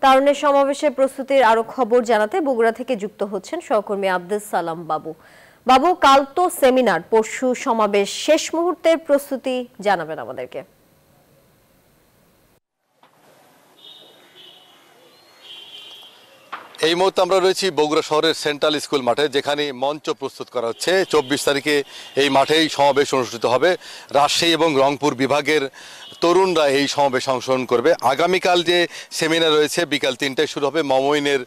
তারুণ্যের সমাবেশের প্রস্তুতির আরো খবর জানাতে বগুড়া থেকে যুক্ত হচ্ছেন সহকর্মী আব্দুল সালাম বাবু। বাবু, কাল তো সেমিনার, পরশু সমাবেশ, শেষ মুহূর্তের প্রস্তুতি জানাবেন আমাদেরকে। এই মুহূর্তে আমরা রয়েছি বগুড়া শহরের সেন্ট্রাল স্কুল মাঠে, যেখানে মঞ্চ প্রস্তুত করা হচ্ছে। 24 তারিখে এই মাঠেই সমাবেশ অনুষ্ঠিত হবে। রাজশাহী এবং রংপুর বিভাগের তরুণরা এই সমাবেশে অংশগ্রহণ করবে। আগামীকাল যে সেমিনার রয়েছে বিকাল 3টায় শুরু হবে মমইনের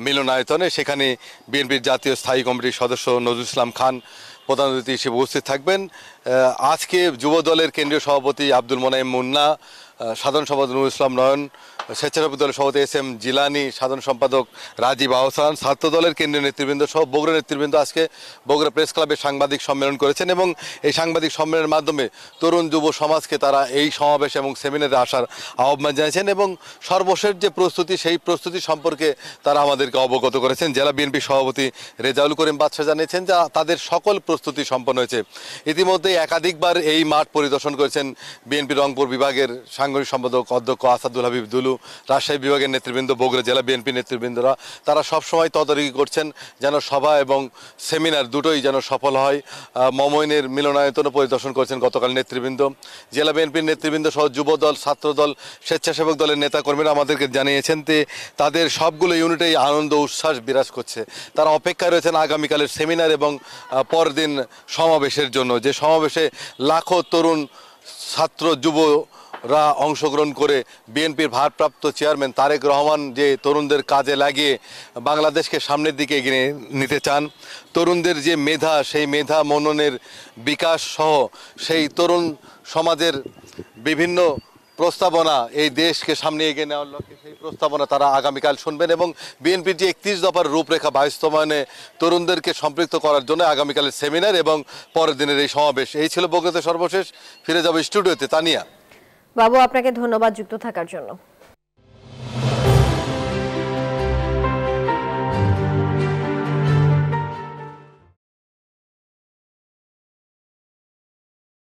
মিলনায়তনে। সেখানে বিএনপির জাতীয় স্থায়ী কমিটির সদস্য নজরুল ইসলাম খান প্রধান অতিথি হিসেবে উপস্থিত থাকবেন। আজকে যুব দলের কেন্দ্রীয় সভাপতি আব্দুল মোনায়েম মুন্না, সাধারণ সম্পাদক নুরুল ইসলাম নয়ন, স্বেচ্ছাসেবক দলের সভাপতি এস এম জিলানি, সাধারণ সম্পাদক রাজীব আহসান, ছাত্র দলের কেন্দ্রীয় নেতৃবৃন্দ সহ বগুড়া নেতৃবৃন্দ আজকে বগুড়া প্রেস ক্লাবে সাংবাদিক সম্মেলন করেছেন এবং এই সাংবাদিক সম্মেলনের মাধ্যমে তরুণ যুব সমাজকে তারা এই সমাবেশ এবং সেমিনারে আসার আহ্বান জানিয়েছেন এবং সর্বশেষ যে প্রস্তুতি সেই প্রস্তুতি সম্পর্কে তারা আমাদেরকে অবগত করেছেন। জেলা বিএনপি সভাপতি রেজাউল করিম বাদশা জানিয়েছেন যে তাদের সকল প্রস্তুতি সম্পন্ন হয়েছে। ইতিমধ্যে একাধিকবার এই মাঠ পরিদর্শন করেছেন বিএনপি রংপুর বিভাগের সাংগঠনিক সম্পাদক অধ্যক্ষ আসাদুল হাবিব দুলু, রাজশাহী বিভাগের নেতৃবৃন্দ, বগুড়া জেলা বিএনপি নেতৃবৃন্দরা তারা সবসময় তদারকি করছেন যেন সভা এবং সেমিনার দুটোই যেন সফল হয়। মমইনের মিলনায়তনও পরিদর্শন করেছেন গতকাল নেতৃবৃন্দ। জেলা বিএনপির নেতৃবৃন্দ সহ যুব দল, ছাত্র দল, স্বেচ্ছাসেবক দলের নেতাকর্মীরা আমাদেরকে জানিয়েছেন যে তাদের সবগুলো ইউনিটেই আনন্দ উচ্ছ্বাস বিরাজ করছে। তারা অপেক্ষায় রয়েছেন আগামীকালের সেমিনার এবং পরদিন সমাবেশের জন্য, যে সমাবেশে লাখো তরুণ ছাত্র যুবরা অংশগ্রহণ করে বিএনপির ভারপ্রাপ্ত চেয়ারম্যান তারেক রহমান যে তরুণদের কাজে লাগিয়ে বাংলাদেশকে সামনের দিকে এগিয়ে নিতে চান, তরুণদের যে মেধা, সেই মেধা মননের বিকাশ সহ সেই তরুণ সমাজের বিভিন্ন প্রস্তাবনা এই দেশকে সামনে এগিয়ে নেওয়ার লক্ষ্যে সেই প্রস্তাবনা তারা আগামীকাল শুনবেন এবং বিএনপির যে 31 দফার রূপরেখা বাস্তবায়নে তরুণদেরকে সম্পৃক্ত করার জন্য আগামীকালের সেমিনার এবং পরের দিনের এই সমাবেশ। এই ছিল বগুড়াতে সর্বশেষ। ফিরে যাব স্টুডিওতে। তানিয়া। বাবু, আপনাকে ধন্যবাদ যুক্ত থাকার জন্য।